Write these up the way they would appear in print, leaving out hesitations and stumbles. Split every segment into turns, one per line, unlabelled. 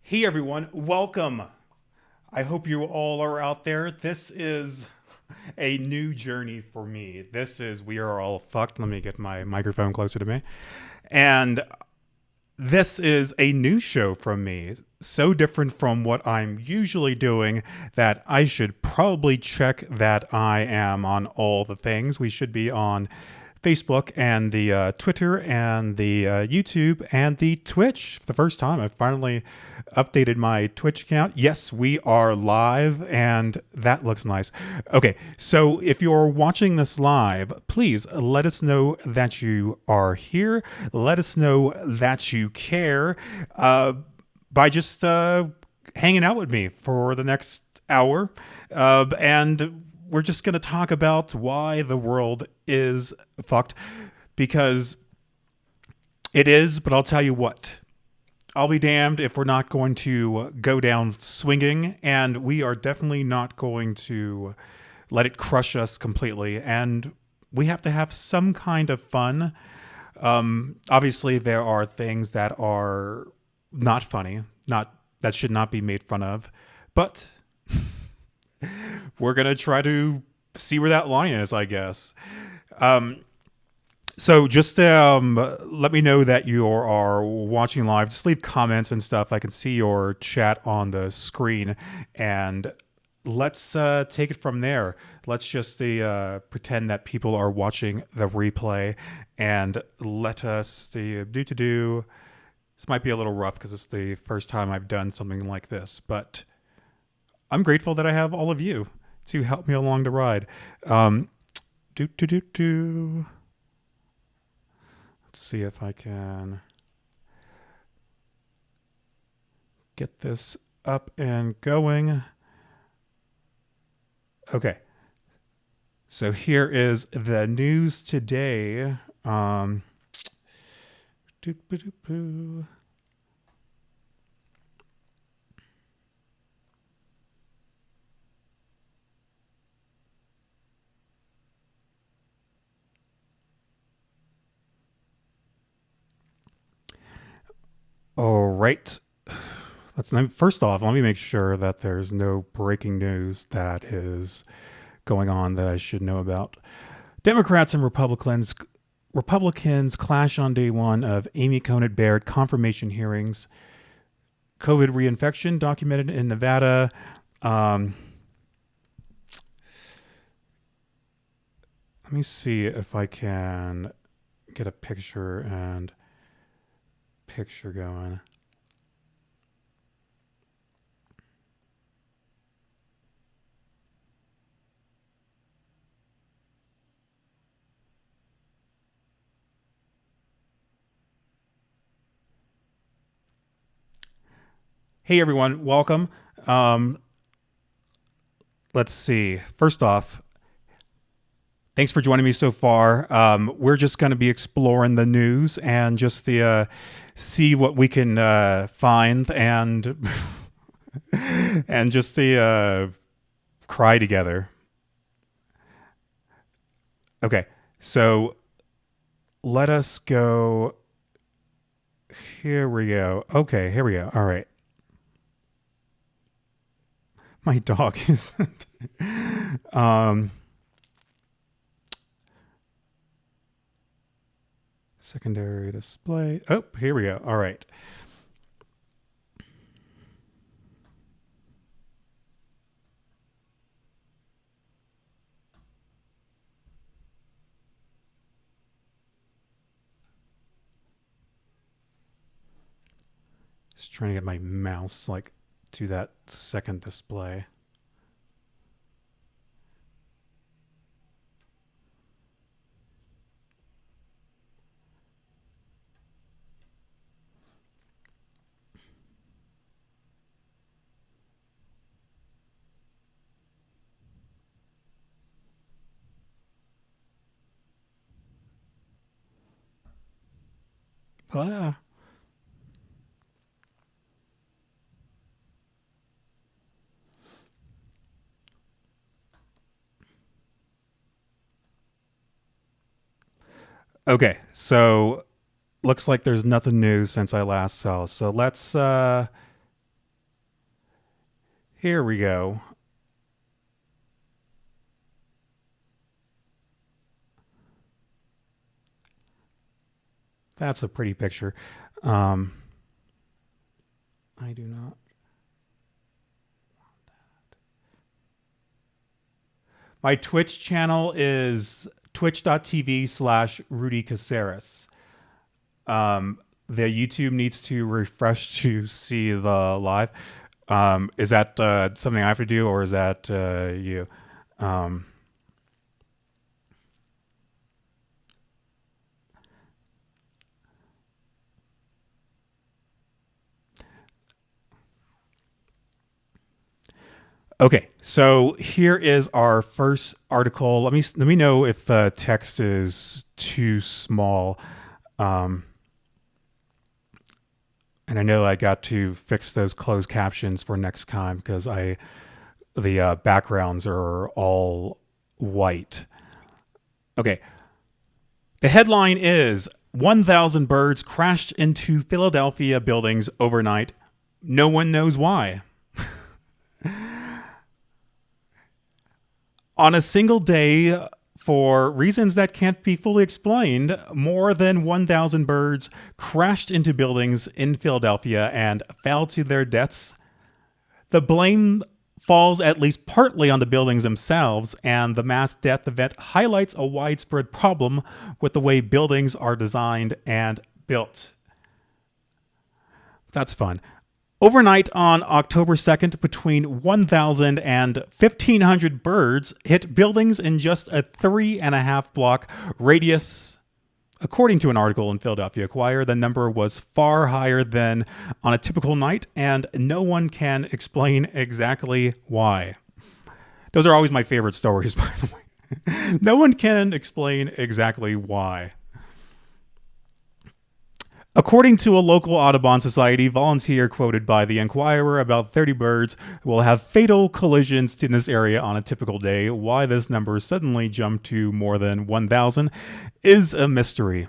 Hey everyone, welcome. I hope you all are out there. This is a new journey for me. We are all fucked. Let me get my microphone closer to me. And this is a new show from me. So different from what I'm usually doing that I should probably check that I am on all the things. We should be on Facebook and the Twitter and the YouTube and the Twitch. For the first time, I finally updated my Twitch account. Yes, we are live, and that looks nice. Okay, so if you're watching this live, please let us know that you are here. Let us know that you care by just hanging out with me for the next hour. And we're just going to talk about why the world is fucked, because it is, but I'll tell you what. I'll be damned if we're not going to go down swinging, and we are definitely not going to let it crush us completely. And we have to have some kind of fun. Obviously, there are things that are not funny, not that should not be made fun of, but we're gonna try to see where that line is, I guess. So just let me know that you are watching live. Just leave comments and stuff. I can see your chat on the screen, and let's take it from there. Let's just pretend that people are watching the replay, and let us do. This might be a little rough because it's the first time I've done something like this, but I'm grateful that I have all of you to help me along the ride. Do do do do. Let's see if I can get this up and going. Okay. So here is the news today. All right. First off, let me make sure that there's no breaking news that is going on that I should know about. Democrats and Republicans clash on day one of Amy Coney Barrett confirmation hearings. COVID reinfection documented in Nevada. Let me see if I can get a picture going. Hey everyone, welcome. Let's see. First off, thanks for joining me so far. We're just going to be exploring the news and just see what we can find and and just cry together. Okay, so let us go. Here we go. Okay, here we go. All right. My dog is. Secondary display. Oh, here we go. All right. Just trying to get my mouse to that second display. Ah. Okay, so looks like there's nothing new since I last saw. So let's Here we go. That's a pretty picture. Um, I do not. My Twitch channel is twitch.tv/Rudy Caseres. The YouTube needs to refresh to see the live. Is that something I have to do, or is that you? Um, okay, so here is our first article. Let me know if the text is too small. Um, and I know I got to fix those closed captions for next time because the backgrounds are all white. Okay, the headline is 1,000 birds crashed into Philadelphia buildings overnight. No one knows why. On a single day, for reasons that can't be fully explained, more than 1,000 birds crashed into buildings in Philadelphia and fell to their deaths. The blame falls at least partly on the buildings themselves, and the mass death event highlights a widespread problem with the way buildings are designed and built. That's fun. Overnight on October 2nd, between 1,000 and 1,500 birds hit buildings in just a 3.5 block radius. According to an article in Philadelphia Inquirer, the number was far higher than on a typical night, and no one can explain exactly why. Those are always my favorite stories, by the way. No one can explain exactly why. According to a local Audubon Society volunteer quoted by the Inquirer, about 30 birds will have fatal collisions in this area on a typical day. Why this number suddenly jumped to more than 1,000 is a mystery.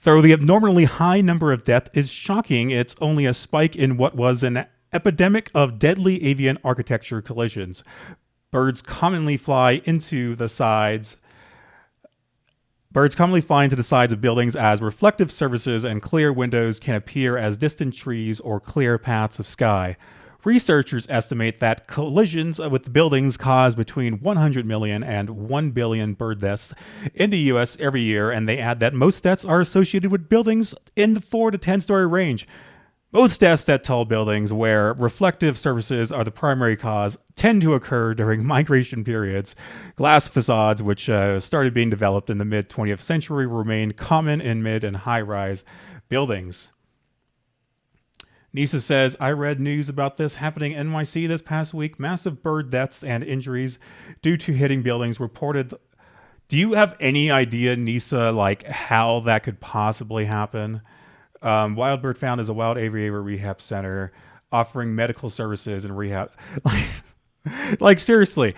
Though the abnormally high number of deaths is shocking, it's only a spike in what was an epidemic of deadly avian architecture collisions. Birds commonly fly into the sides of buildings as reflective surfaces, and clear windows can appear as distant trees or clear paths of sky. Researchers estimate that collisions with buildings cause between 100 million and 1 billion bird deaths in the U.S. every year, and they add that most deaths are associated with buildings in the 4 to 10 story range. Most deaths at tall buildings, where reflective surfaces are the primary cause, tend to occur during migration periods. Glass facades, which started being developed in the mid-20th century, remain common in mid and high-rise buildings. Nisa says, I read news about this happening in NYC this past week. Massive bird deaths and injuries due to hitting buildings reported. Do you have any idea, Nisa, like how that could possibly happen? Wild Bird Found is a wild aviary rehab center offering medical services and rehab. Like seriously,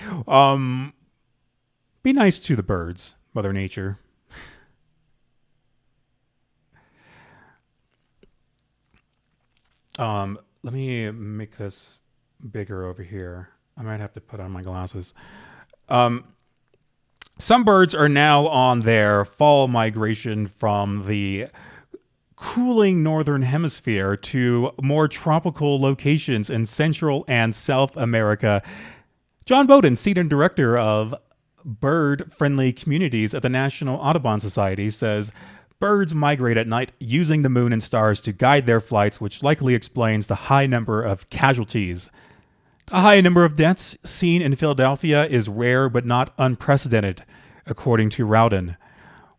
be nice to the birds, Mother Nature. Let me make this bigger over here. I might have to put on my glasses. Some birds are now on their fall migration from the cooling northern hemisphere to more tropical locations in Central and South America. John Bowden, senior director of bird-friendly communities at the National Audubon Society, says birds migrate at night using the moon and stars to guide their flights, which likely explains the high number of casualties. The high number of deaths seen in Philadelphia is rare but not unprecedented, according to Rowden.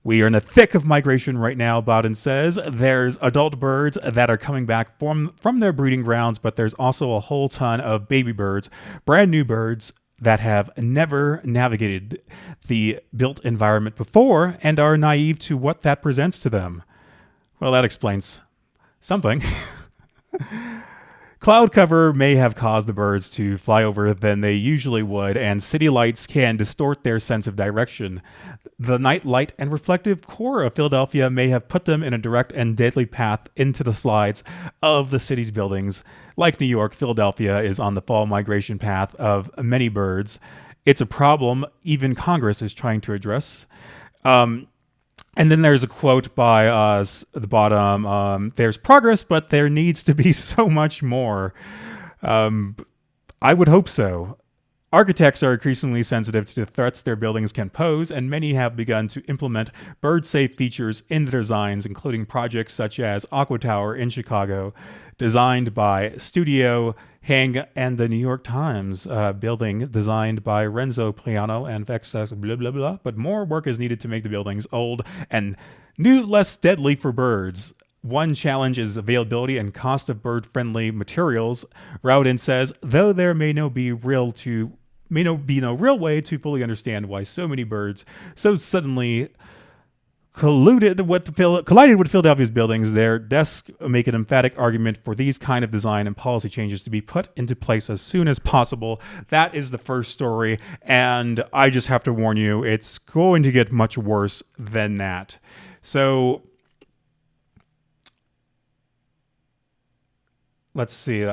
We are in the thick of migration right now, Bowden says. There's adult birds that are coming back from their breeding grounds, but there's also a whole ton of baby birds, brand new birds that have never navigated the built environment before and are naive to what that presents to them. Well, that explains something. Cloud cover may have caused the birds to fly over than they usually would, and city lights can distort their sense of direction. The night light and reflective core of Philadelphia may have put them in a direct and deadly path into the slides of the city's buildings. Like New York, Philadelphia is on the fall migration path of many birds. It's a problem even Congress is trying to address. And then there's a quote by the bottom. There's progress, but there needs to be so much more. I would hope so. Architects are increasingly sensitive to the threats their buildings can pose, and many have begun to implement bird-safe features in their designs, including projects such as Aqua Tower in Chicago, designed by Studio Hang and the New York Times, building designed by Renzo Piano and Vexas, blah, blah, blah. But more work is needed to make the buildings old and new less deadly for birds. One challenge is availability and cost of bird-friendly materials. Rowden says, though there may no be no real way to fully understand why so many birds so suddenly collided with Philadelphia's buildings, their desks make an emphatic argument for these kind of design and policy changes to be put into place as soon as possible. That is the first story, and I just have to warn you, it's going to get much worse than that. So let's see.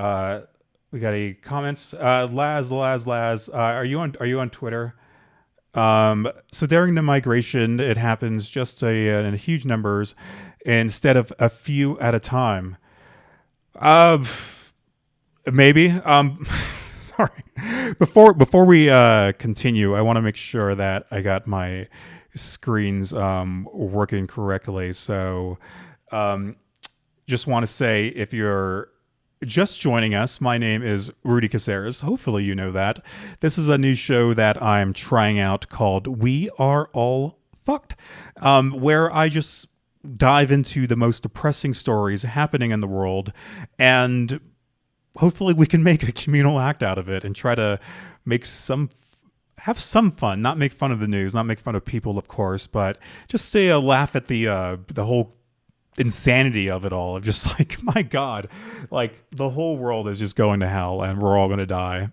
We got any comments? Laz, are you on Twitter? So during the migration, it happens just in huge numbers instead of a few at a time. Maybe. Sorry. Before we continue, I want to make sure that I got my screens working correctly. So, just want to say, if you're just joining us, my name is Rudy Caseres. Hopefully you know that. This is a new show that I'm trying out called We Are All Fucked, where I just dive into the most depressing stories happening in the world, and hopefully we can make a communal act out of it and try to have some fun, not make fun of the news, not make fun of people, of course, but just say a laugh at the whole insanity of it all, of just like, my God, like the whole world is just going to hell and we're all going to die.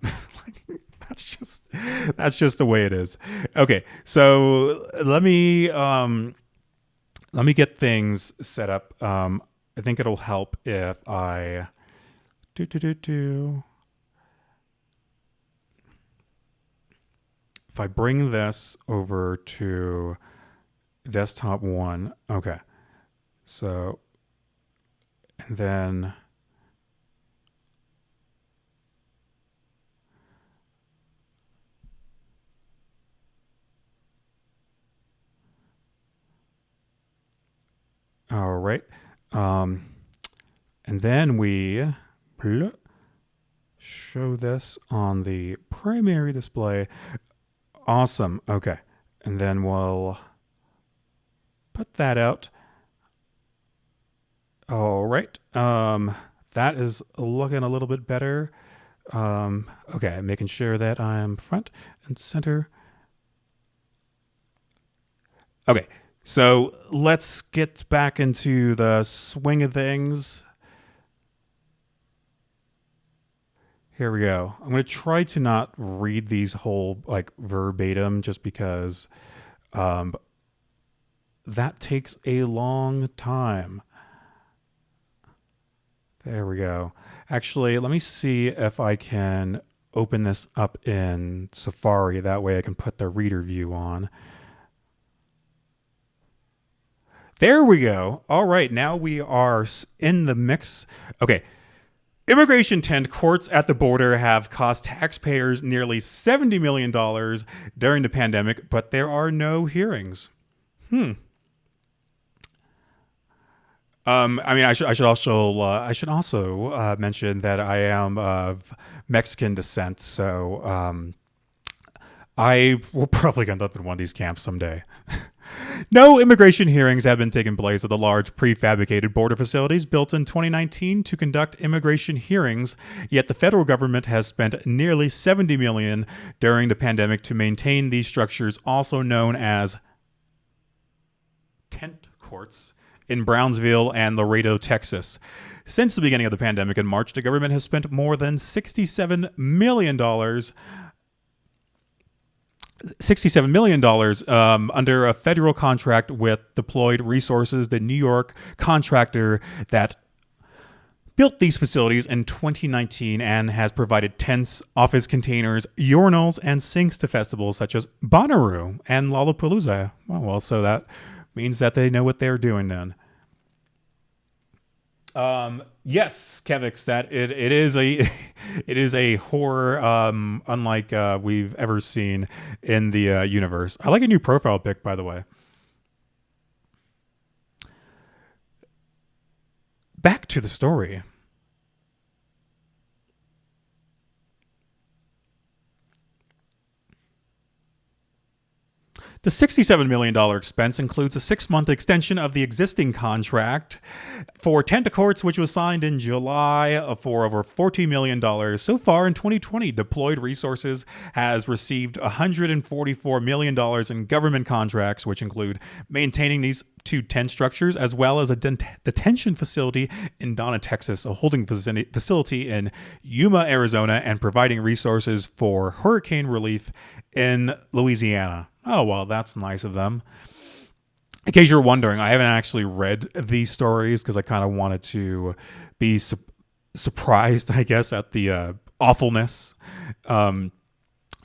That's just the way it is. Okay. So let me get things set up. I think it'll help if I if I bring this over to desktop 1. Okay. So, and then all right. And then we show this on the primary display. Awesome. Okay. And then we'll put that out. All right. That is looking a little bit better. Okay, making sure that I'm front and center. Okay, so let's get back into the swing of things. Here we go. I'm going to try to not read these whole verbatim, just because that takes a long time. There we go. Actually, let me see if I can open this up in Safari. That way I can put the reader view on. There we go. All right, now we are in the mix. Okay. Immigration tent courts at the border have cost taxpayers nearly $70 million during the pandemic, but there are no hearings. I should also mention that I am of Mexican descent, so I will probably end up in one of these camps someday. No immigration hearings have been taking place at the large prefabricated border facilities built in 2019 to conduct immigration hearings, yet the federal government has spent nearly $70 million during the pandemic to maintain these structures, also known as tent courts, in Brownsville and Laredo, Texas. Since the beginning of the pandemic in March, the government has spent more than $67 million under a federal contract with Deployed Resources, the New York contractor that built these facilities in 2019 and has provided tents, office containers, urinals, and sinks to festivals such as Bonnaroo and Lollapalooza. Well, so that means that they know what they're doing then. Yes, Kevix, that it is a it is a horror unlike we've ever seen in the universe. I like a new profile pic, by the way. Back to the story. The $67 million expense includes a 6-month extension of the existing contract for tent courts, which was signed in July for over $40 million. So far in 2020, Deployed Resources has received $144 million in government contracts, which include maintaining these 2 tent structures, as well as a detention facility in Donna, Texas, a holding facility in Yuma, Arizona, and providing resources for hurricane relief in Louisiana. Oh, well, that's nice of them. In case you're wondering, I haven't actually read these stories because I kind of wanted to be surprised, I guess, at the awfulness.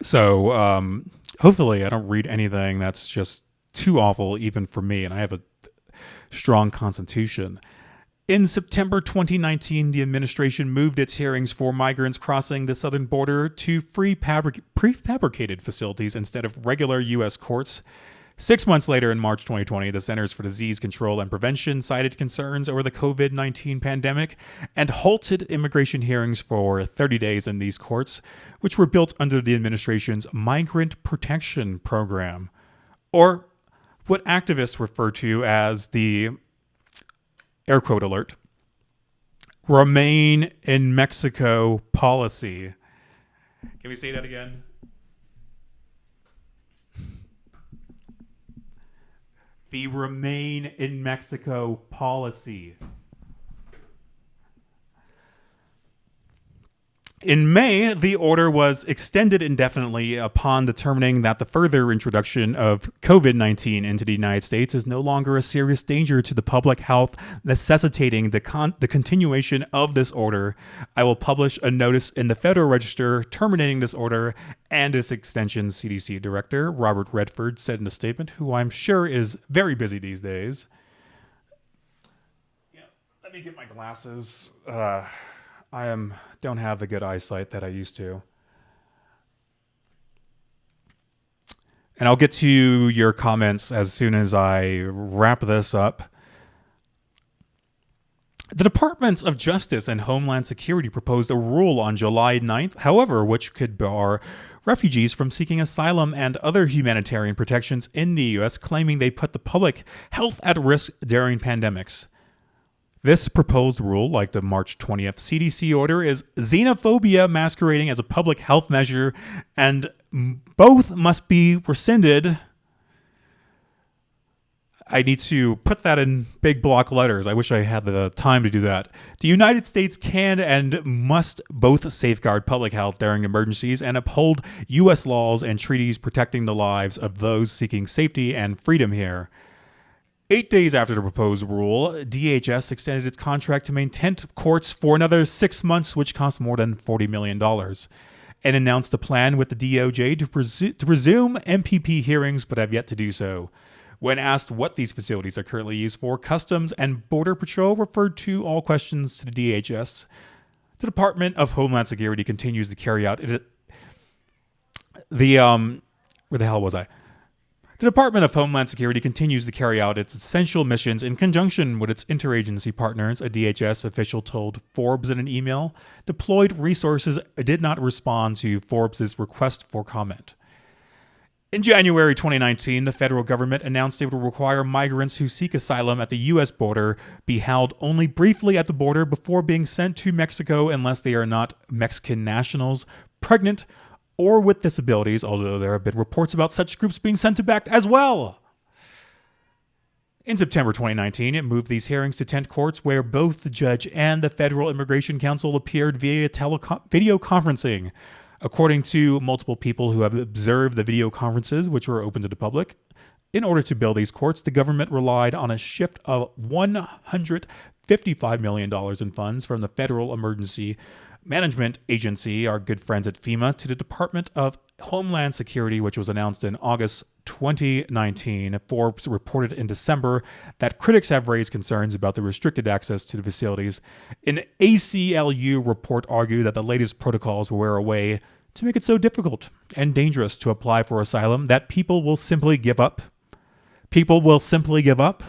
So hopefully I don't read anything that's just too awful even for me, and I have a strong constitution. In September 2019, the administration moved its hearings for migrants crossing the southern border to prefabricated facilities instead of regular U.S. courts. 6 months later, in March 2020, the Centers for Disease Control and Prevention cited concerns over the COVID-19 pandemic and halted immigration hearings for 30 days in these courts, which were built under the administration's Migrant Protection Program, or what activists refer to as the air quote alert, Remain in Mexico policy. Can we say that again? The Remain in Mexico policy. In May, the order was extended indefinitely upon determining that the further introduction of COVID-19 into the United States is no longer a serious danger to the public health, necessitating the continuation of this order. I will publish a notice in the Federal Register terminating this order, and its extension CDC Director, Robert Redford, said in a statement, who I'm sure is very busy these days. Yeah, let me get my glasses. Don't have the good eyesight that I used to. And I'll get to your comments as soon as I wrap this up. The Departments of Justice and Homeland Security proposed a rule on July 9th, however, which could bar refugees from seeking asylum and other humanitarian protections in the U.S., claiming they put the public health at risk during pandemics. This proposed rule, like the March 20th CDC order, is xenophobia masquerading as a public health measure, and both must be rescinded. I need to put that in big block letters. I wish I had the time to do that. The United States can and must both safeguard public health during emergencies and uphold U.S. laws and treaties protecting the lives of those seeking safety and freedom here. 8 days after the proposed rule, DHS extended its contract to maintain courts for another 6 months, which cost more than $40 million, and announced a plan with the DOJ to resume MPP hearings, but have yet to do so. When asked what these facilities are currently used for, Customs and Border Patrol referred to all questions to the DHS. The Department of Homeland Security continues to carry out where the hell was I? The Department of Homeland Security continues to carry out its essential missions in conjunction with its interagency partners, a DHS official told Forbes in an email. Deployed Resources did not respond to Forbes' request for comment. In January 2019, the federal government announced it would require migrants who seek asylum at the U.S. border be held only briefly at the border before being sent to Mexico unless they are not Mexican nationals, pregnant, or with disabilities, although there have been reports about such groups being sent back as well. In September 2019, it moved these hearings to tent courts where both the judge and the Federal Immigration Council appeared via video conferencing. According to multiple people who have observed the video conferences, which were open to the public, in order to build these courts, the government relied on a shift of $155 million in funds from the Federal Emergency Management Agency, our good friends at FEMA, to the Department of Homeland Security, which was announced in August 2019. Forbes reported in December that critics have raised concerns about the restricted access to the facilities. An ACLU report argued that the latest protocols were a way to make it so difficult and dangerous to apply for asylum that people will simply give up. People will simply give up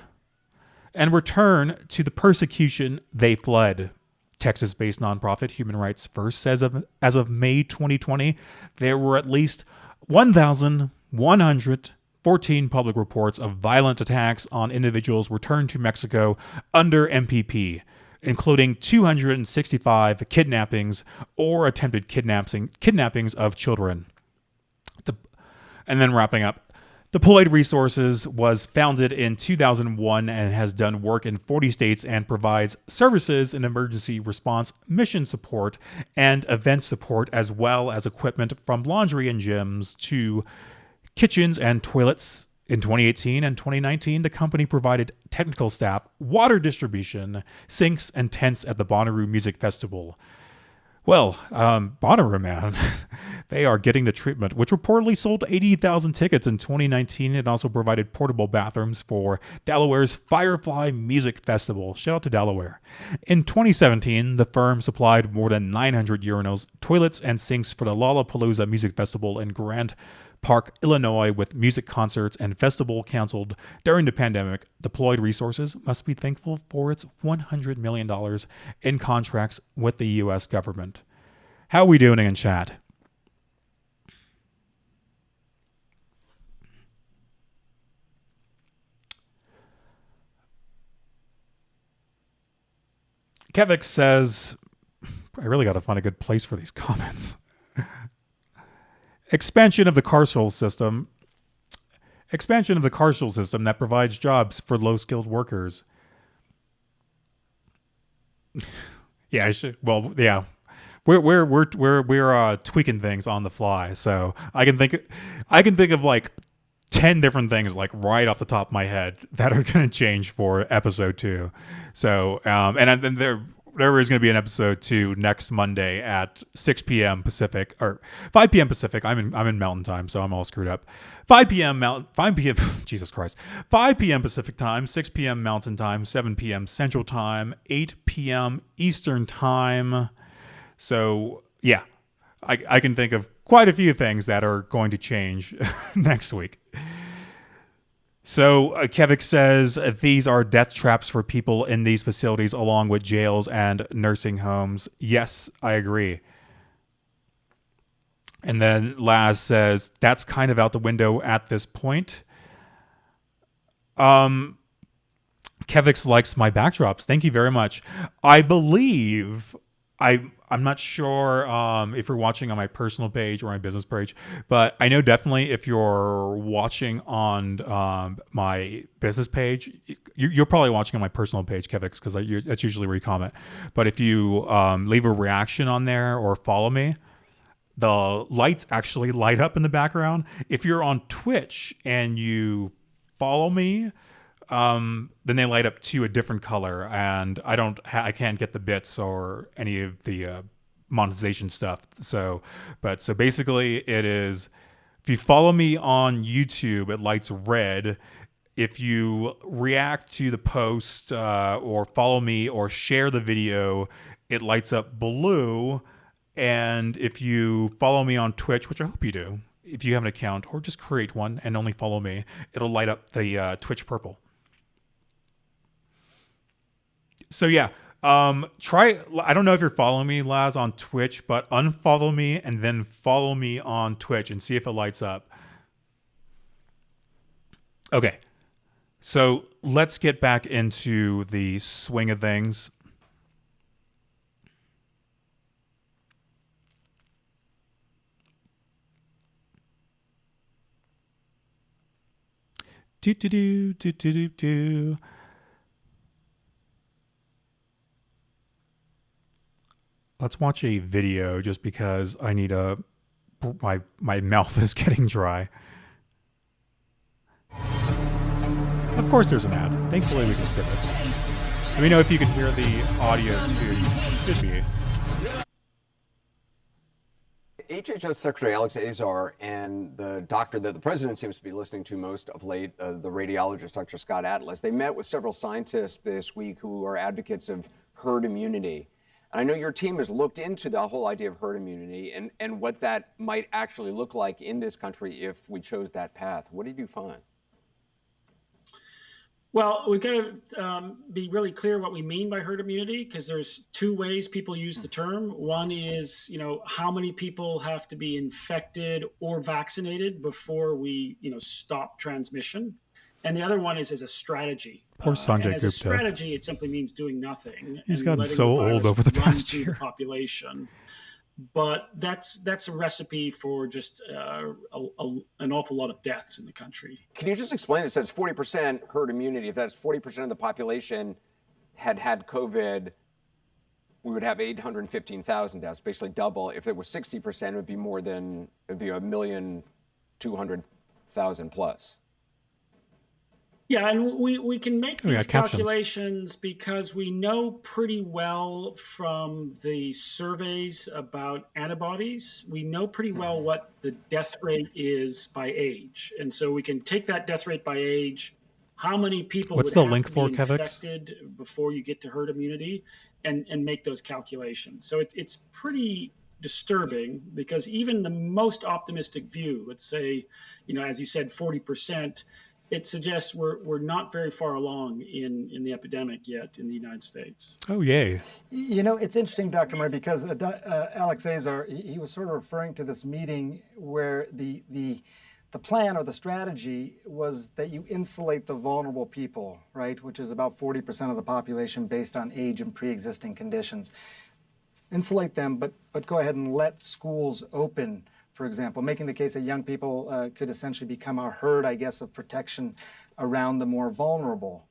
and return to the persecution they fled. Texas-based nonprofit Human Rights First says as of May 2020, there were at least 1,114 public reports of violent attacks on individuals returned to Mexico under MPP, including 265 kidnappings or attempted kidnappings of children. And then wrapping up, Deployed Resources was founded in 2001 and has done work in 40 states and provides services in emergency response, mission support, and event support, as well as equipment from laundry and gyms to kitchens and toilets. In 2018 and 2019, the company provided technical staff, water distribution, sinks, and tents at the Bonnaroo Music Festival. Well, Bonnaroo, man, they are getting the treatment, which reportedly sold 80,000 tickets in 2019. It also provided portable bathrooms for Delaware's Firefly Music Festival. Shout out to Delaware. In 2017, the firm supplied more than 900 urinals, toilets, and sinks for the Lollapalooza Music Festival in Grant Park, Illinois, with music concerts and festival canceled during the pandemic. Deployed Resources must be thankful for its $100 million in contracts with the U.S. government. How are we doing in chat? Kevik says, I really got to find a good place for these comments. Expansion of the carceral system that provides jobs for low-skilled workers. Yeah, I should. Well, yeah, we're tweaking things on the fly, so I can think of like 10 different things like right off the top of my head that are going to change for episode 2. So, and then there is going to be an episode 2 next Monday at 6 p.m. Pacific or 5 p.m. Pacific. I'm in Mountain Time, so I'm all screwed up. 5 p.m. Jesus Christ. 5 p.m. Pacific Time, 6 p.m. Mountain Time, 7 p.m. Central Time, 8 p.m. Eastern Time. So, yeah, I can think of quite a few things that are going to change next week. So Kevik says these are death traps for people in these facilities along with jails and nursing homes. Yes, I agree. And then Laz says that's kind of out the window at this point. Kevix likes my backdrops. Thank you very much. I believe I'm not sure if you're watching on my personal page or my business page, but I know definitely if you're watching on my business page, you're probably watching on my personal page, Kevix, because that's usually where you comment. But if you leave a reaction on there or follow me, the lights actually light up in the background. If you're on Twitch and you follow me, then they light up to a different color, and I can't get the bits or any of the monetization stuff. So basically, it is if you follow me on YouTube, it lights red. If you react to the post or follow me or share the video, it lights up blue. And if you follow me on Twitch, which I hope you do, if you have an account, or just create one and only follow me, it'll light up the Twitch purple. So yeah, try. I don't know if you're following me, Laz, on Twitch, but unfollow me and then follow me on Twitch and see if it lights up. Okay, so let's get back into the swing of things. Do do do do do do do. Let's watch a video just because I need a my mouth is getting dry. Of course, there's an ad. Thankfully, we can skip it. Let me know if you can hear the audio too. You should be.
HHS Secretary Alex Azar and the doctor that the president seems to be listening to most of late, the radiologist Dr. Scott Atlas, they met with several scientists this week who are advocates of herd immunity. And I know your team has looked into the whole idea of herd immunity and what that might actually look like in this country if we chose that path. What did you find?
Well, we've got to be really clear what we mean by herd immunity, because there's two ways people use the term. One is, how many people have to be infected or vaccinated before we, stop transmission. And the other one is as a strategy.
Poor Sanjay
and as a
Gupta.
strategy, it simply means doing nothing.
He's
and
gotten
letting
so
the virus
old over the
run
past
through
year.
the population. But that's a recipe for just an awful lot of deaths in the country.
Can you just explain? It says 40% herd immunity. If that's 40% of the population had COVID, we would have 815,000 deaths, basically double. If it was 60%, it would be more than, it would be 1,200,000 plus.
Yeah, and we can make these
captions.
calculations because we know pretty well from the surveys about antibodies, we know pretty well what the death rate is by age. And so we can take that death rate by age, how many people
What's
would
the
have
link
to
for,
be
Kevix?
infected before you get to herd immunity, and make those calculations. So it's pretty disturbing, because even the most optimistic view, let's say, as you said, 40%, it suggests we're not very far along in the epidemic yet in the United States.
Oh, yay.
It's interesting, Dr. Murray, because Alex Azar, he was sort of referring to this meeting where the plan or the strategy was that you insulate the vulnerable people, right, which is about 40% of the population based on age and pre-existing conditions. Insulate them, but go ahead and let schools open, for example, making the case that young people could essentially become a herd, I guess, of protection around the more vulnerable.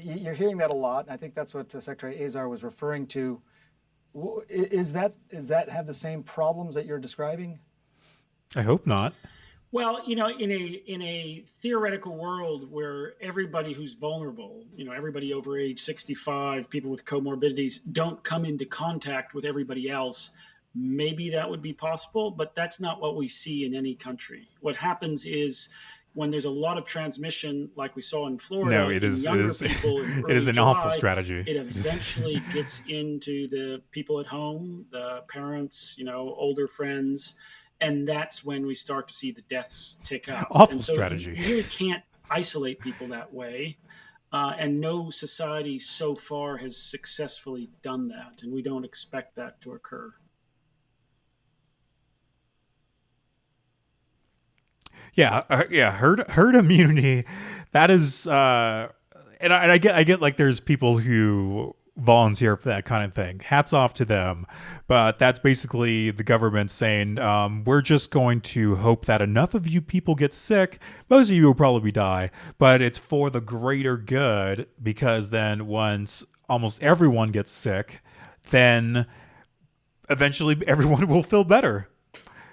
You're hearing that a lot. I think that's what Secretary Azar was referring to. Is that have the same problems that you're describing?
I hope not.
Well, in a theoretical world where everybody who's vulnerable, everybody over age 65, people with comorbidities, don't come into contact with everybody else, maybe that would be possible, but that's not what we see in any country. What happens is when there's a lot of transmission, like we saw in Florida,
No, it is an awful strategy.
It eventually gets into the people at home, the parents, older friends, and that's when we start to see the deaths tick up.
Awful strategy.
You really can't isolate people that way. And no society so far has successfully done that, and we don't expect that to occur.
Yeah, herd immunity. That is, and I get like there's people who volunteer for that kind of thing. Hats off to them, but that's basically the government saying, we're just going to hope that enough of you people get sick. Most of you will probably die, but it's for the greater good, because then once almost everyone gets sick, then eventually everyone will feel better.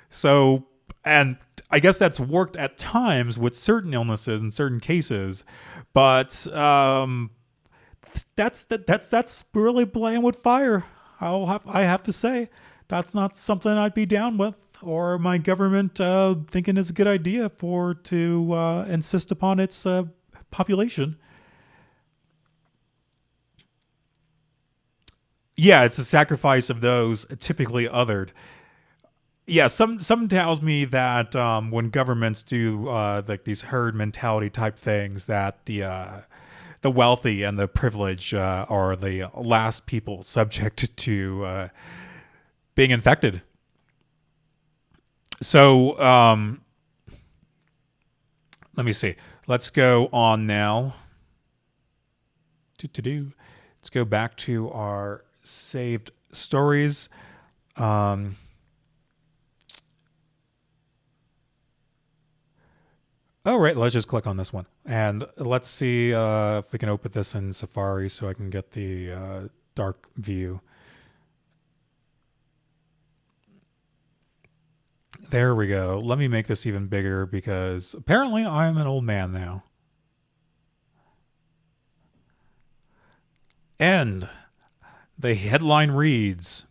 So, and I guess that's worked at times with certain illnesses in certain cases, but that's really playing with fire. I have to say, that's not something I'd be down with, or my government thinking is a good idea to insist upon its population. Yeah, it's a sacrifice of those typically othered. Yeah, some tells me that when governments do like these herd mentality type things, that the wealthy and the privileged are the last people subject to being infected. So let me see. Let's go on now. Let's go back to our saved stories. Oh, right. Let's just click on this one. And let's see if we can open this in Safari so I can get the dark view. There we go. Let me make this even bigger because apparently I'm an old man now. And the headline reads,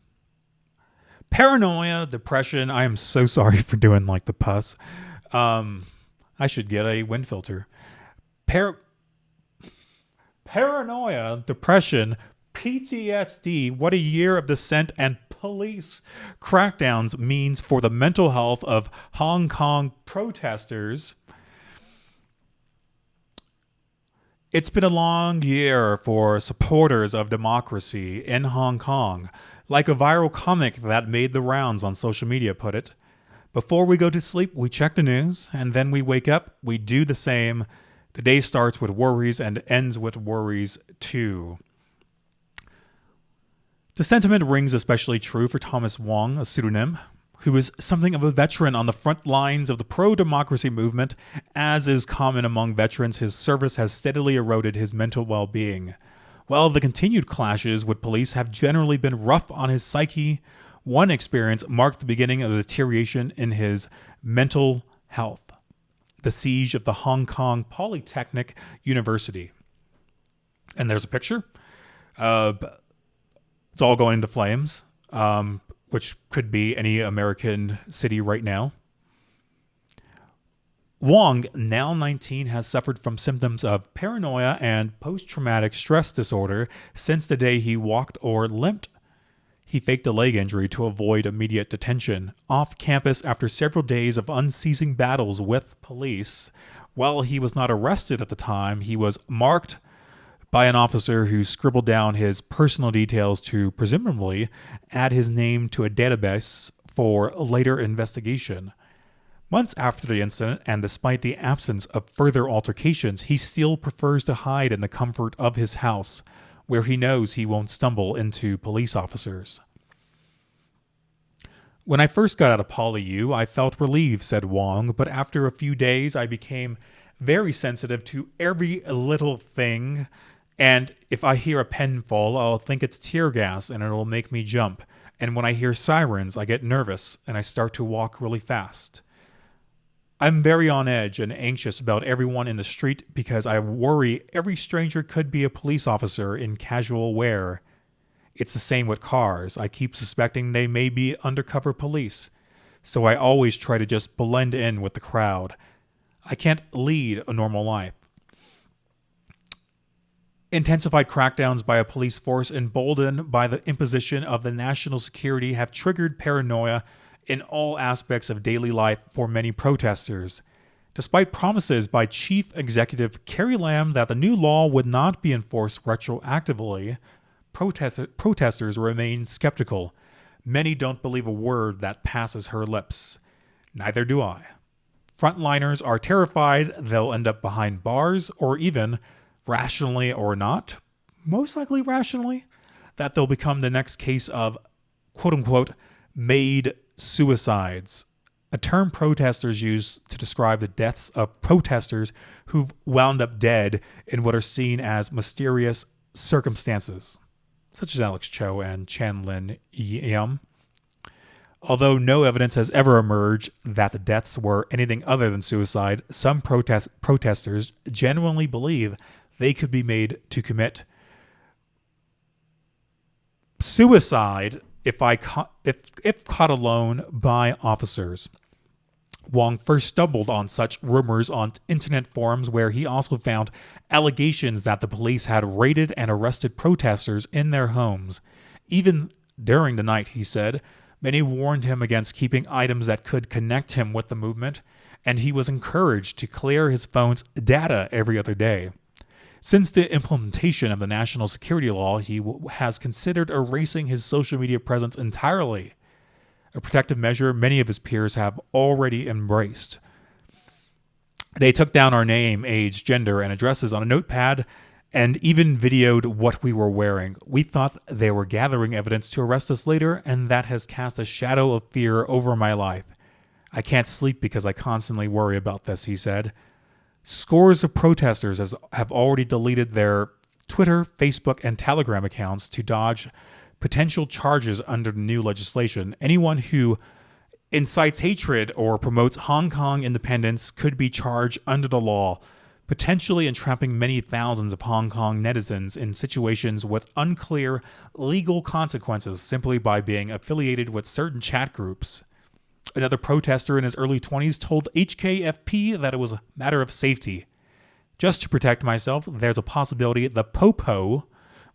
Paranoia, Depression. I am so sorry for doing like the pus. I should get a wind filter. Paranoia, Depression, PTSD. What a year of dissent and police crackdowns means for the mental health of Hong Kong protesters. It's been a long year for supporters of democracy in Hong Kong. Like a viral comic that made the rounds on social media put it, before we go to sleep, we check the news, and then we wake up, we do the same. The day starts with worries and ends with worries too. The sentiment rings especially true for Thomas Wong, a pseudonym, who is something of a veteran on the front lines of the pro-democracy movement. As is common among veterans, his service has steadily eroded his mental well-being. While the continued clashes with police have generally been rough on his psyche, one experience marked the beginning of a deterioration in his mental health: the siege of the Hong Kong Polytechnic University. And there's a picture. It's all going to flames, which could be any American city right now. Wong, now 19, has suffered from symptoms of paranoia and post-traumatic stress disorder since the day he walked or limped. He faked a leg injury to avoid immediate detention off campus after several days of unceasing battles with police. While he was not arrested at the time, he was marked by an officer who scribbled down his personal details to presumably add his name to a database for later investigation. Months after the incident, and despite the absence of further altercations, he still prefers to hide in the comfort of his house, where he knows he won't stumble into police officers. When I first got out of PolyU, I felt relieved, said Wong, but after a few days I became very sensitive to every little thing, and if I hear a pen fall, I'll think it's tear gas and it'll make me jump. And when I hear sirens, I get nervous and I start to walk really fast. I'm very on edge and anxious about everyone in the street because I worry every stranger could be a police officer in casual wear. It's the same with cars. I keep suspecting they may be undercover police, so I always try to just blend in with the crowd. I can't lead a normal life. Intensified crackdowns by a police force emboldened by the imposition of the national security have triggered paranoia in all aspects of daily life for many protesters. Despite promises by Chief Executive Carrie Lam that the new law would not be enforced retroactively, protesters remain skeptical. Many don't believe a word that passes her lips. Neither do I. Frontliners are terrified they'll end up behind bars, or even, rationally or not, most likely rationally, that they'll become the next case of quote-unquote maid suicides, a term protesters use to describe the deaths of protesters who've wound up dead in what are seen as mysterious circumstances, such as Alex Cho and Chan Lin Yam. Although no evidence has ever emerged that the deaths were anything other than suicide, some protesters genuinely believe they could be made to commit suicide if caught alone by officers. Wong first stumbled on such rumors on internet forums, where he also found allegations that the police had raided and arrested protesters in their homes. Even during the night, he said, many warned him against keeping items that could connect him with the movement, and he was encouraged to clear his phone's data every other day. Since the implementation of the national security law, he has considered erasing his social media presence entirely, a protective measure many of his peers have already embraced. They took down our name, age, gender, and addresses on a notepad and even videoed what we were wearing. We thought they were gathering evidence to arrest us later, and that has cast a shadow of fear over my life. I can't sleep because I constantly worry about this, he said. Scores of protesters have already deleted their Twitter, Facebook, and Telegram accounts to dodge potential charges under the new legislation. Anyone who incites hatred or promotes Hong Kong independence could be charged under the law, potentially entrapping many thousands of Hong Kong netizens in situations with unclear legal consequences simply by being affiliated with certain chat groups. Another protester in his early 20s told HKFP that it was a matter of safety. Just to protect myself, there's a possibility the Popo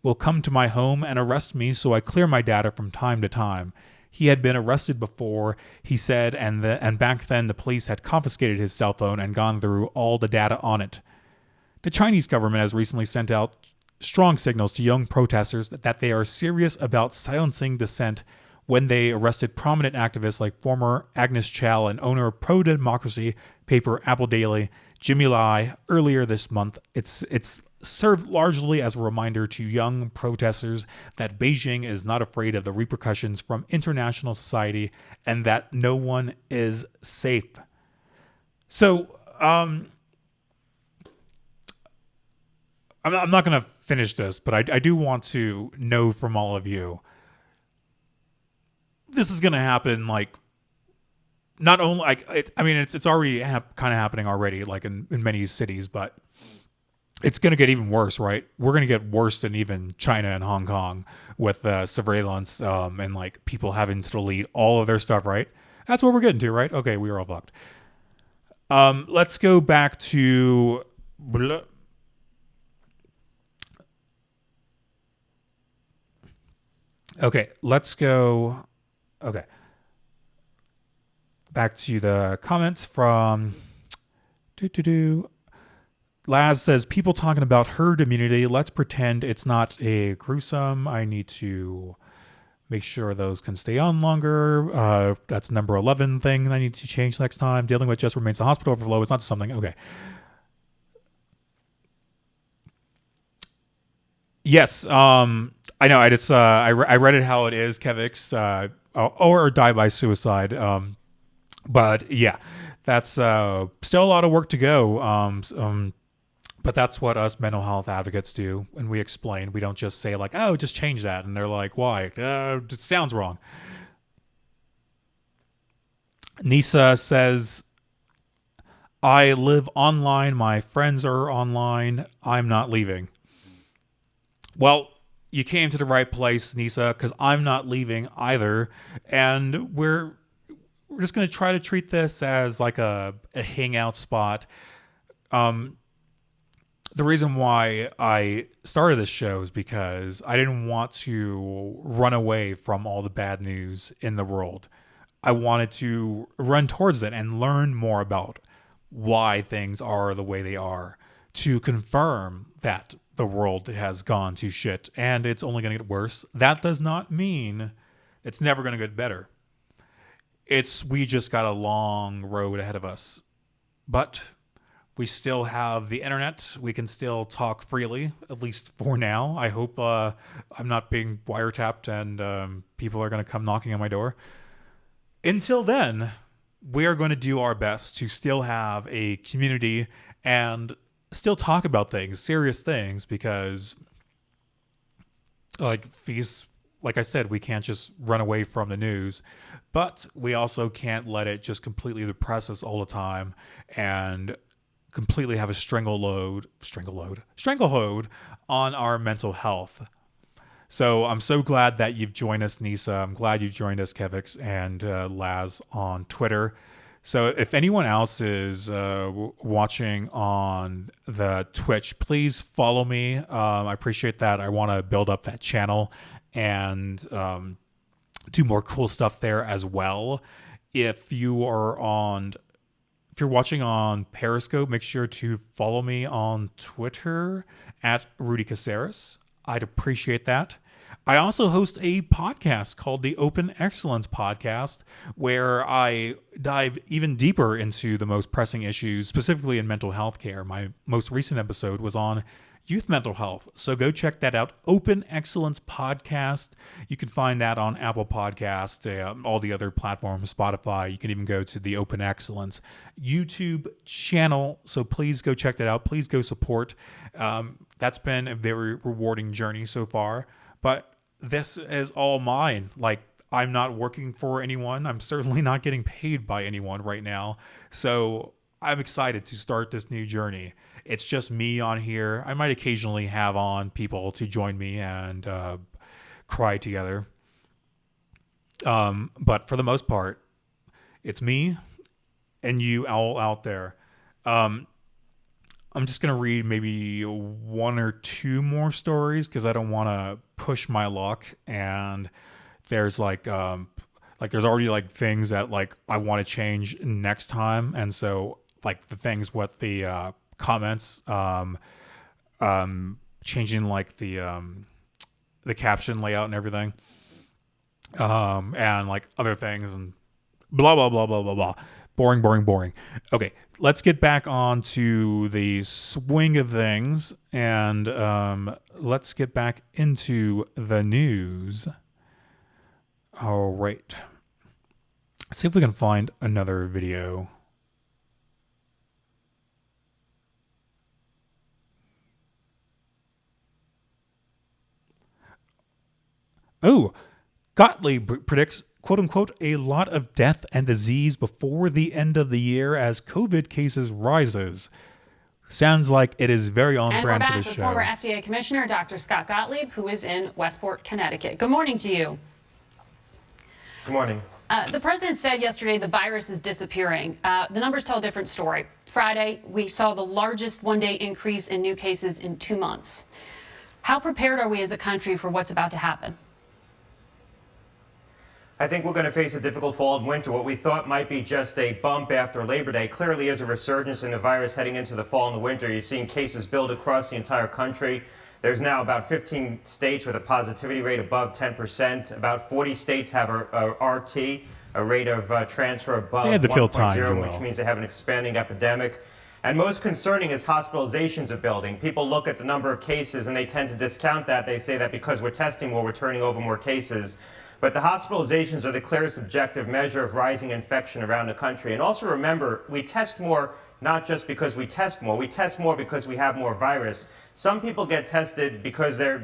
will come to my home and arrest me, so I clear my data from time to time. He had been arrested before, he said, and back then the police had confiscated his cell phone and gone through all the data on it. The Chinese government has recently sent out strong signals to young protesters that they are serious about silencing dissent when they arrested prominent activists like former Agnes Chow and owner of pro-democracy paper Apple Daily, Jimmy Lai, earlier this month. It's served largely as a reminder to young protesters that Beijing is not afraid of the repercussions from international society and that no one is safe. So, I'm not going to finish this, but I do want to know from all of you, this is going to happen, like, not only, like, it's already kind of happening already, like, in many cities, but it's going to get even worse, right? We're going to get worse than even China and Hong Kong with surveillance and, like, people having to delete all of their stuff, right? That's what we're getting to, right? Okay, we are all fucked. Let's go back to... Okay, let's go... Okay. Back to the comments from... Laz says, people talking about herd immunity. Let's pretend it's not a gruesome. I need to make sure those can stay on longer. That's number 11 thing I need to change next time. Dealing with just remains the hospital overflow. It's not something. Okay. Yes. I know. I just I read it how it is, Kevix. Or die by suicide. But yeah, that's still a lot of work to go. But that's what us mental health advocates do. And we explain. We don't just say like, oh, just change that. And they're like, why? It sounds wrong. Nisa says, I live online. My friends are online. I'm not leaving. Well, you came to the right place, Nisa, because I'm not leaving either. And we're just going to try to treat this as like a hangout spot. The reason why I started this show is because I didn't want to run away from all the bad news in the world. I wanted to run towards it and learn more about why things are the way they are, to confirm that the world has gone to shit and it's only going to get worse. That does not mean it's never going to get better. We just got a long road ahead of us. But we still have the internet. We can still talk freely, at least for now. I hope I'm not being wiretapped and people are going to come knocking on my door. Until then, we are going to do our best to still have a community and still talk about things, serious things, because like I said, we can't just run away from the news, but we also can't let it just completely depress us all the time and completely have a stranglehold on our mental health. So I'm so glad that you've joined us, Nisa. I'm glad you joined us, Kevix and Laz on Twitter. So if anyone else is watching on the Twitch, please follow me. I appreciate that. I want to build up that channel and do more cool stuff there as well. If you're watching on Periscope, make sure to follow me on Twitter at Rudy Caseres. I'd appreciate that. I also host a podcast called the Open Excellence Podcast, where I dive even deeper into the most pressing issues, specifically in mental health care. My most recent episode was on youth mental health. So go check that out. Open Excellence Podcast. You can find that on Apple Podcast, all the other platforms, Spotify. You can even go to the Open Excellence YouTube channel. So please go check that out. Please go support. That's been a very rewarding journey so far. But this is all mine. Like, I'm not working for anyone. I'm certainly not getting paid by anyone right now. So I'm excited to start this new journey. It's just me on here. I might occasionally have on people to join me and cry together. But for the most part, it's me and you all out there. I'm just going to read maybe one or two more stories because I don't want to push my luck. And there's like there's already like things that like I want to change next time. And so like the things with the comments, changing like the caption layout and everything, and like other things and blah blah blah blah blah blah. Boring. Okay, let's get back on to the swing of things, and let's get back into the news. All right, let's see if we can find another video. Oh, Gottlieb predicts, quote unquote, a lot of death and disease before the end of the year as COVID cases rises. Sounds like it is very on brand for this show.
And we're back with former FDA Commissioner Dr. Scott Gottlieb, who is in Westport, Connecticut. Good morning to you.
Good morning.
The president said yesterday the virus is disappearing. The numbers tell a different story. Friday, we saw the largest one-day increase in new cases in 2 months. How prepared are we as a country for what's about to happen?
I think we're going to face a difficult fall and winter. What we thought might be just a bump after Labor Day clearly is a resurgence in the virus heading into the fall and the winter. You're seeing cases build across the entire country. There's now about 15 states with a positivity rate above 10%. About 40 states have a RT, a rate of transfer above 1.0, which means they have an expanding epidemic. And most concerning is hospitalizations are building. People look at the number of cases and they tend to discount that. They say that because we're testing more, we're turning over more cases. But the hospitalizations are the clearest objective measure of rising infection around the country. And also remember, we test more not just because we test more because we have more virus. Some people get tested because they're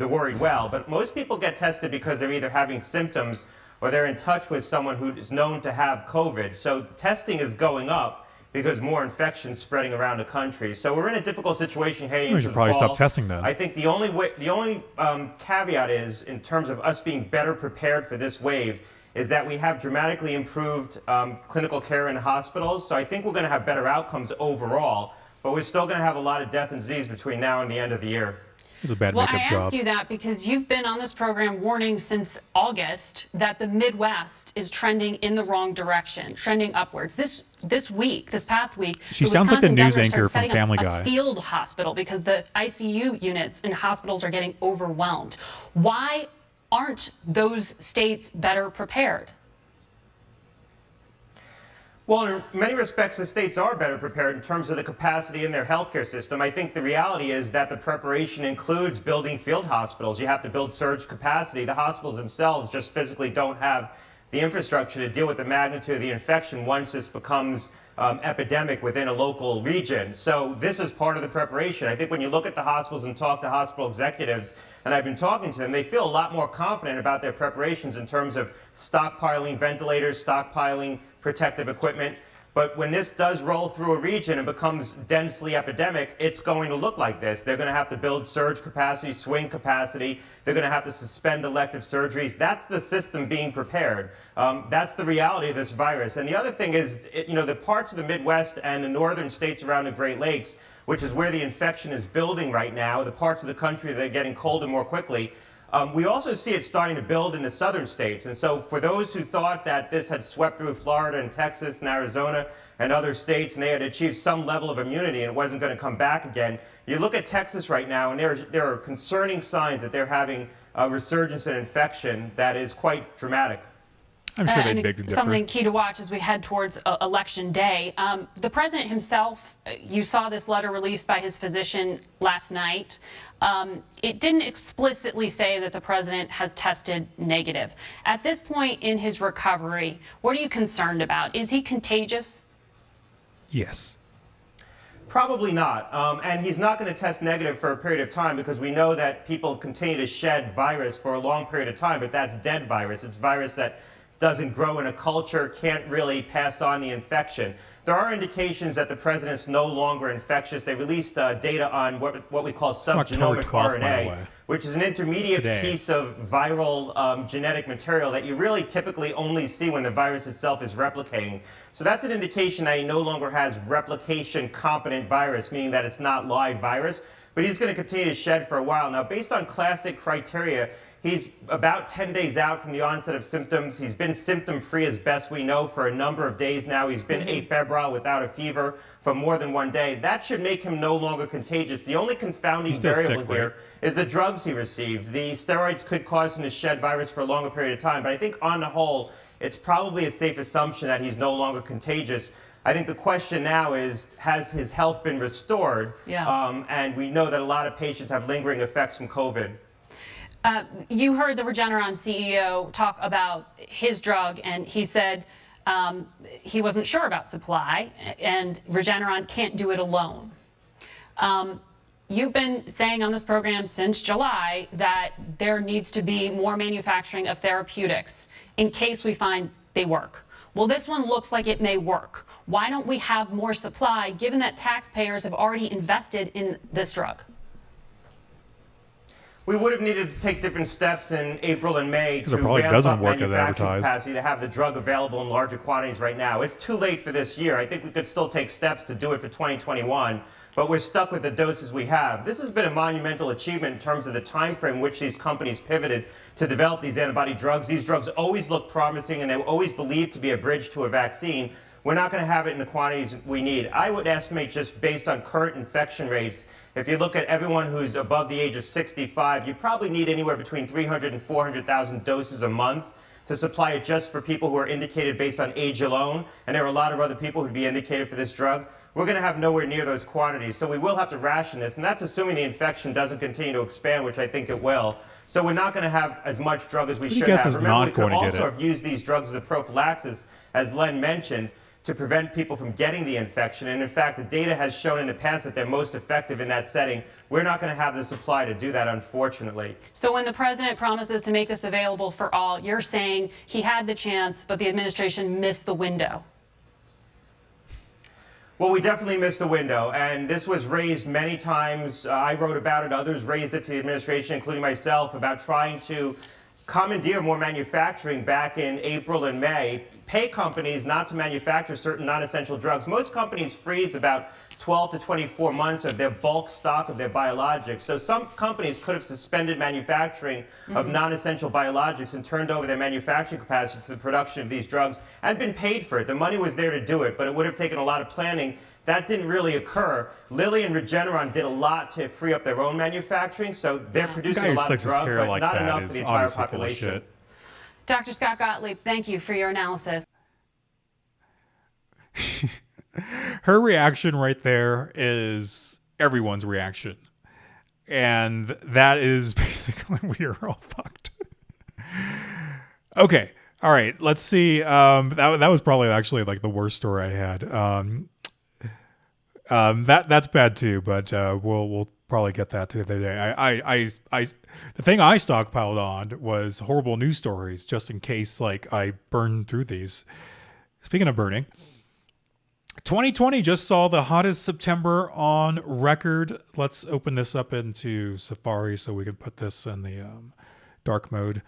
worried well, but most people get tested because they're either having symptoms or they're in touch with someone who is known to have COVID. So testing is going up because more infections spreading around the country. So we're in a difficult situation heading into the fall.
We should probably stop testing then.
I think the only caveat is, in terms of us being better prepared for this wave, is that we have dramatically improved clinical care in hospitals. So I think we're going to have better outcomes overall, but we're still going to have a lot of death and disease between now and the end of the year.
It's a bad makeup job.
Well, I ask you that because you've been on this program warning since August that the Midwest is trending in the wrong direction, trending upwards. This past week,
she sounds like the news anchor from Family Guy.
A field hospital because the ICU units in hospitals are getting overwhelmed. Why aren't those states better prepared?
Well, in many respects, the states are better prepared in terms of the capacity in their healthcare system. I think the reality is that the preparation includes building field hospitals. You have to build surge capacity. The hospitals themselves just physically don't have the infrastructure to deal with the magnitude of the infection once this becomes epidemic within a local region. So this is part of the preparation. I think when you look at the hospitals and talk to hospital executives, and I've been talking to them, they feel a lot more confident about their preparations in terms of stockpiling ventilators, stockpiling protective equipment. But when this does roll through a region and becomes densely epidemic, it's going to look like this. They're going to have to build surge capacity, swing capacity. They're going to have to suspend elective surgeries. That's the system being prepared. That's the reality of this virus. And the other thing is, the parts of the Midwest and the northern states around the Great Lakes, which is where the infection is building right now, the parts of the country that are getting colder more quickly, we also see it starting to build in the southern states. And so for those who thought that this had swept through Florida and Texas and Arizona and other states and they had achieved some level of immunity and it wasn't going to come back again, you look at Texas right now and there are concerning signs that they're having a resurgence in infection that is quite dramatic.
I'm sure they beg to differ.
Something key to watch as we head towards election day. The president himself, you saw this letter released by his physician last night. It didn't explicitly say that the president has tested negative. At this point in his recovery, what are you concerned about? Is he contagious?
Yes.
Probably not. And he's not going to test negative for a period of time because we know that people continue to shed virus for a long period of time, but that's dead virus. It's virus that doesn't grow in a culture, can't really pass on the infection. There are indications that the president's no longer infectious. They released data on what we call subgenomic RNA, which is an intermediate piece of viral genetic material that you really typically only see when the virus itself is replicating. So that's an indication that he no longer has replication competent virus, meaning that it's not live virus, but he's going to continue to shed for a while. Now, based on classic criteria, he's about 10 days out from the onset of symptoms. He's been symptom-free as best we know for a number of days now. He's been afebrile without a fever for more than one day. That should make him no longer contagious. The only confounding variable here is the drugs he received. The steroids could cause him to shed virus for a longer period of time, but I think on the whole, it's probably a safe assumption that he's no longer contagious. I think the question now is, has his health been restored?
Yeah.
And we know that a lot of patients have lingering effects from COVID.
You heard the Regeneron CEO talk about his drug, and he said he wasn't sure about supply, and Regeneron can't do it alone. You've been saying on this program since July that there needs to be more manufacturing of therapeutics in case we find they work. Well, this one looks like it may work. Why don't we have more supply, given that taxpayers have already invested in this drug?
We would have needed to take different steps in April and May to
probably
ramp
doesn't
up
work as
manufacturing
advertised.
capacity to have the drug available in larger quantities right now. It's too late for this year. I think we could still take steps to do it for 2021, but we're stuck with the doses we have. This has been a monumental achievement in terms of the time frame in which these companies pivoted to develop these antibody drugs. These drugs always look promising, and they were always believed to be a bridge to a vaccine. We're not going to have it in the quantities we need. I would estimate, just based on current infection rates, if you look at everyone who's above the age of 65, you probably need anywhere between 300 and 400,000 doses a month to supply it just for people who are indicated based on age alone. And there are a lot of other people who'd be indicated for this drug. We're going to have nowhere near those quantities. So we will have to ration this. And that's assuming the infection doesn't continue to expand, which I think it will. So we're not going to have as much drug as we should have. Remember, we could also have used these drugs as a prophylaxis, as Len mentioned, to prevent people from getting the infection. And in fact, the data has shown in the past that they're most effective in that setting. We're not going to have the supply to do that, unfortunately.
So when the president promises to make this available for all, you're saying he had the chance, but the administration missed the window.
Well, we definitely missed the window, and this was raised many times. I wrote about it. Others raised it to the administration, including myself, about trying to commandeer more manufacturing back in April and May, pay companies not to manufacture certain non-essential drugs. Most companies freeze about 12 to 24 months of their bulk stock of their biologics. So some companies could have suspended manufacturing of non-essential biologics and turned over their manufacturing capacity to the production of these drugs and been paid for it. The money was there to do it, but it would have taken a lot of planning. That didn't really occur. Lilly and Regeneron did a lot to free up their own manufacturing, so they're producing a lot of drugs, but not enough for the entire population.
Dr. Scott Gottlieb, thank you for your analysis.
Her reaction right there is everyone's reaction. And that is basically, we are all fucked. Okay. All right. Let's see. That was probably actually like the worst story I had. That's bad too, but we'll probably get that to the other day. The thing I stockpiled on was horrible news stories, just in case like I burn through these. Speaking of burning, 2020 just saw the hottest September on record. Let's open this up into Safari so we can put this in the dark mode.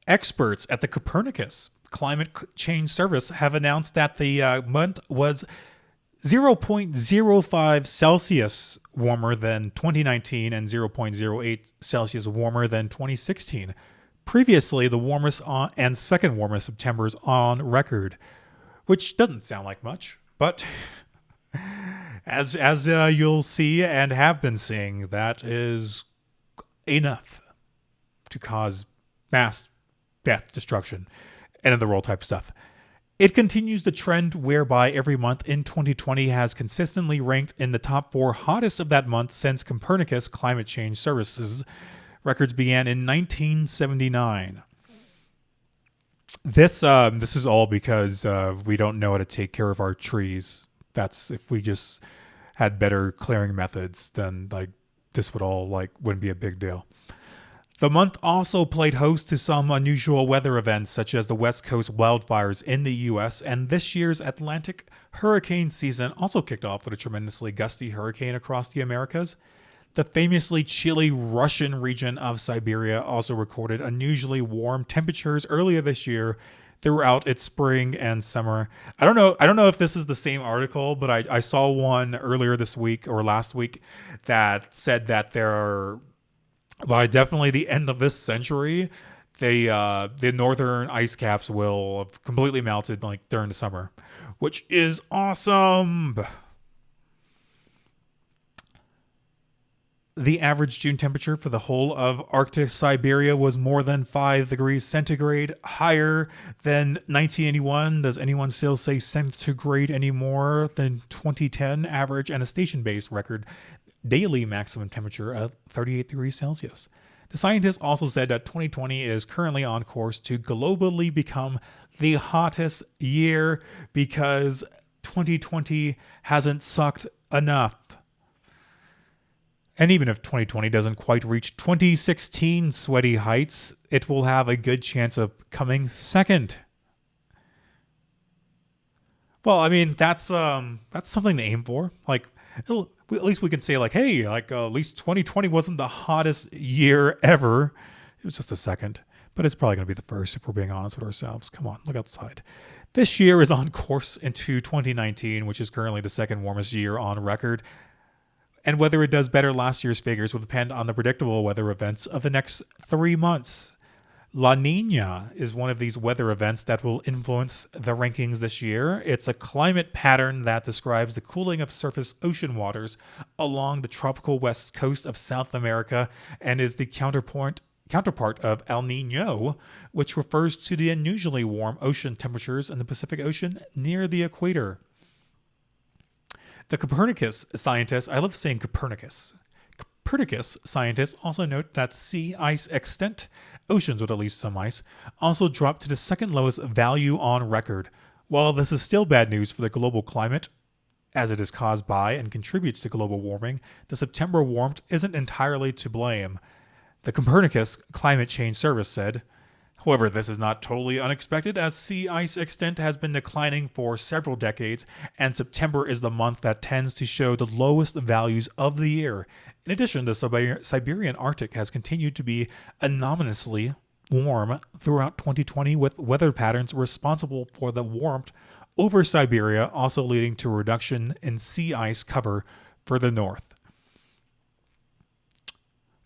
Experts at the Copernicus Climate Change Service have announced that the month was 0.05 Celsius warmer than 2019 and 0.08 Celsius warmer than 2016. Previously, the warmest and second warmest Septembers on record, which doesn't sound like much, but As you'll see and have been seeing, that is enough to cause mass death, destruction, end of the world type stuff. It continues the trend whereby every month in 2020 has consistently ranked in the top 4 hottest of that month since Copernicus Climate Change Services records began in 1979. This is all because we don't know how to take care of our trees. That's if we just had better clearing methods, then like this would all wouldn't be a big deal. The month also played host to some unusual weather events, such as the West Coast wildfires in the U.S., and this year's Atlantic hurricane season also kicked off with a tremendously gusty hurricane across the Americas. The famously chilly Russian region of Siberia also recorded unusually warm temperatures earlier this year throughout its spring and summer. I don't know if this is the same article, but I saw one earlier this week or last week that said that there are, by definitely the end of this century, the northern ice caps will have completely melted during the summer, which is awesome. The average June temperature for the whole of Arctic Siberia was more than 5 degrees centigrade higher than 1981. Does anyone still say centigrade anymore? Than 2010 average, and a station-based record daily maximum temperature of 38 degrees Celsius. The scientists also said that 2020 is currently on course to globally become the hottest year because 2020 hasn't sucked enough. And even if 2020 doesn't quite reach 2016 sweaty heights, it will have a good chance of coming second. Well, I mean, that's something to aim for. At least we can say hey, at least 2020 wasn't the hottest year ever. It was just the second, but it's probably going to be the first if we're being honest with ourselves. Come on, look outside. This year is on course into 2019, which is currently the second warmest year on record. And whether it does better last year's figures will depend on the predictable weather events of the next 3 months. La Nina is one of these weather events that will influence the rankings this year. It's a climate pattern that describes the cooling of surface ocean waters along the tropical west coast of South America and is the counterpart of El Nino, which refers to the unusually warm ocean temperatures in the Pacific Ocean near the equator. The Copernicus scientists, I love saying Copernicus. Copernicus scientists also note that sea ice extent, oceans with at least some ice, also dropped to the second lowest value on record. While this is still bad news for the global climate, as it is caused by and contributes to global warming, the September warmth isn't entirely to blame. The Copernicus Climate Change Service said, however, this is not totally unexpected as sea ice extent has been declining for several decades, and September is the month that tends to show the lowest values of the year. In addition, the Siberian Arctic has continued to be anomalously warm throughout 2020, with weather patterns responsible for the warmth over Siberia also leading to a reduction in sea ice cover further north.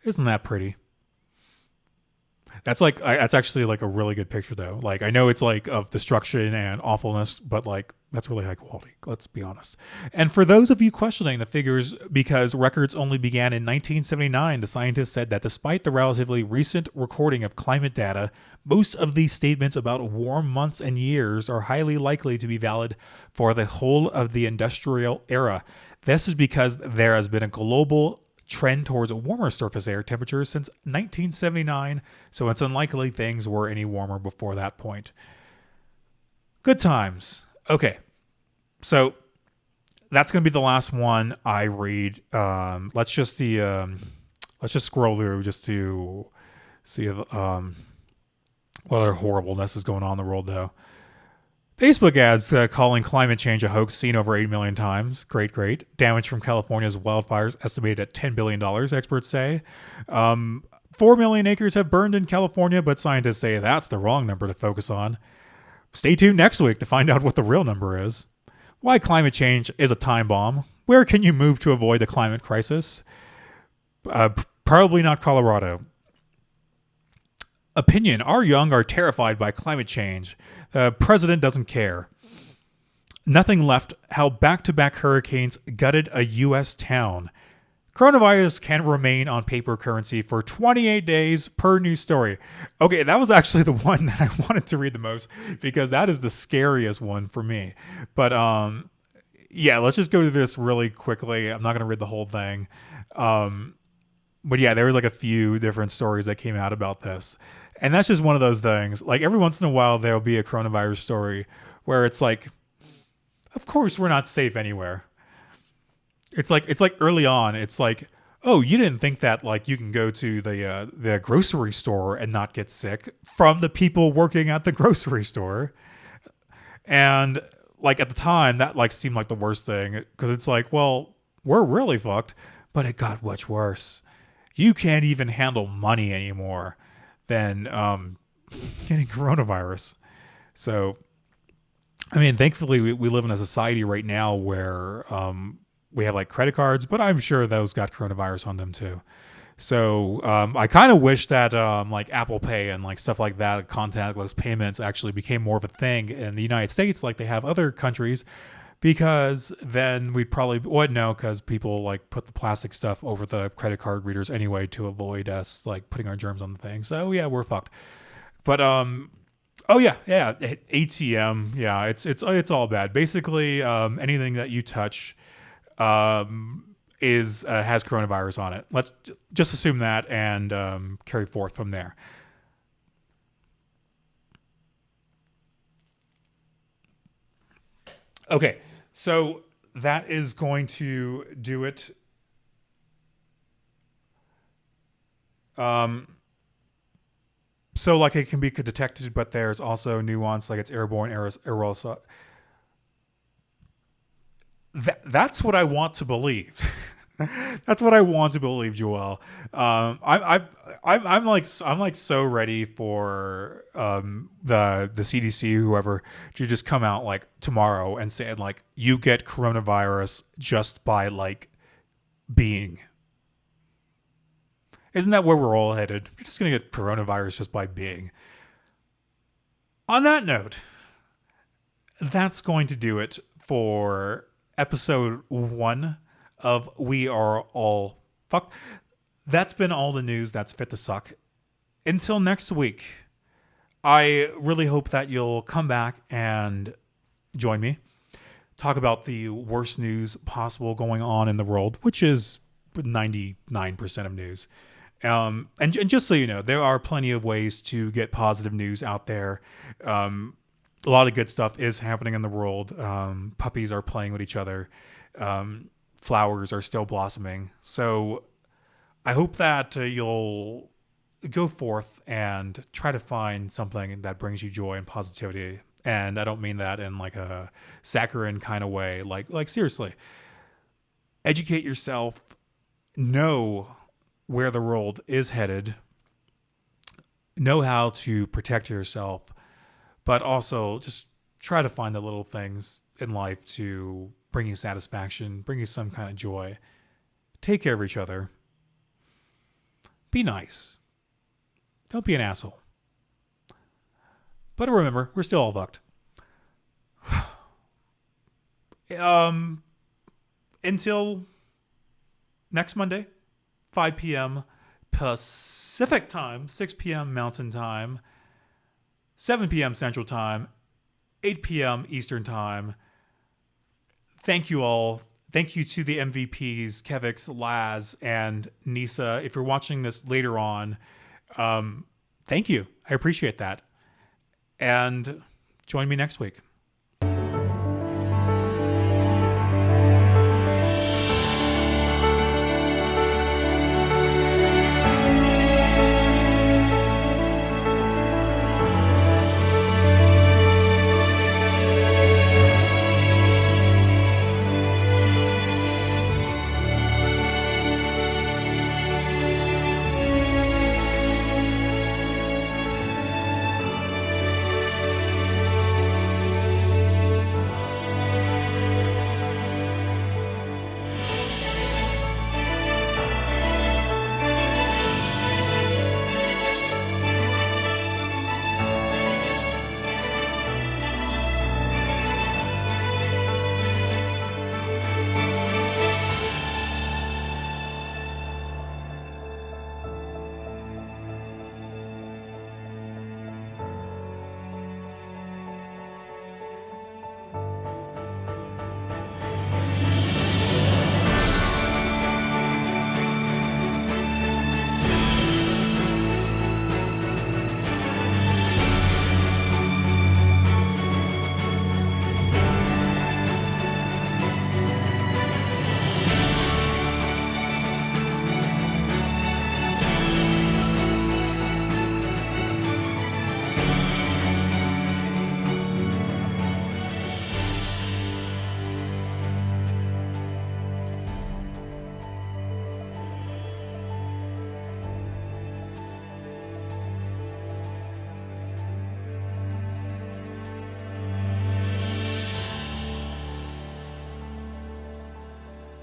Isn't that pretty? That's that's actually a really good picture though. I know it's of destruction and awfulness, but that's really high quality. Let's be honest. And for those of you questioning the figures because records only began in 1979, the scientists said that despite the relatively recent recording of climate data, most of these statements about warm months and years are highly likely to be valid for the whole of the industrial era. This is because there has been a global trend towards warmer surface air temperatures since 1979, so it's unlikely things were any warmer before that point. Good times. Okay, so that's going to be the last one I read. Let's just scroll through just to see if, what other horribleness is going on in the world, though. Facebook ads calling climate change a hoax seen over 8 million times. Great. Damage from California's wildfires estimated at $10 billion, experts say. 4 million acres have burned in California, but scientists say that's the wrong number to focus on. Stay tuned next week to find out what the real number is. Why climate change is a time bomb. Where can you move to avoid the climate crisis? Probably not Colorado. Opinion. Our young are terrified by climate change. The president doesn't care. Nothing left. How back-to-back hurricanes gutted a U.S. town. Coronavirus can remain on paper currency for 28 days per news story. Okay, that was actually the one that I wanted to read the most because that is the scariest one for me. But yeah, let's just go through this really quickly. I'm not going to read the whole thing. But yeah, there was like a few different stories that came out about this. And that's just one of those things. Like every once in a while, there'll be a coronavirus story where it's like, of course, we're not safe anywhere. It's like early on. It's like, oh, you didn't think that like you can go to the grocery store and not get sick from the people working at the grocery store. And like at the time, that like seemed like the worst thing because it's like, well, we're really fucked. But it got much worse. You can't even handle money anymore than getting coronavirus. So, I mean, thankfully, we live in a society right now where we have like credit cards, but I'm sure those got coronavirus on them too. So I kind of wish that like Apple Pay and like stuff like that, contactless payments actually became more of a thing in the United States like they have other countries, because then we'd probably, well, no, because people like put the plastic stuff over the credit card readers anyway to avoid us like putting our germs on the thing. So yeah, we're fucked. But oh yeah, ATM, yeah, it's all bad. Basically, anything that you touch is has coronavirus on it. Let's just assume that and carry forth from there. Okay, so that is going to do it. So like it can be detected, but there's also nuance, like it's airborne, aerosol. That's what I want to believe. That's what I want to believe, Joel. I'm like so ready for the CDC, whoever, to just come out like tomorrow and say like you get coronavirus just by like being. Isn't that where we're all headed? You're just gonna get coronavirus just by being. On that note, that's going to do it for episode 1 of We Are All Fucked. That's been all the news that's fit to suck. Until next week, I really hope that you'll come back and join me. Talk about the worst news possible going on in the world, which is 99% of news. And just so you know, there are plenty of ways to get positive news out there. A lot of good stuff is happening in the world. Puppies are playing with each other. Flowers are still blossoming. So I hope that you'll go forth and try to find something that brings you joy and positivity. And I don't mean that in like a saccharine kind of way. Like seriously, educate yourself. Know where the world is headed. Know how to protect yourself. But also just try to find the little things in life to bring you satisfaction, bring you some kind of joy. Take care of each other. Be nice. Don't be an asshole. But remember, we're still all fucked. Until next Monday, 5 p.m. Pacific time, 6 p.m. Mountain time, 7 p.m. Central time, 8 p.m. Eastern time. Thank you all. Thank you to the MVPs, Kevix, Laz, and Nisa. If you're watching this later on, thank you. I appreciate that. And join me next week.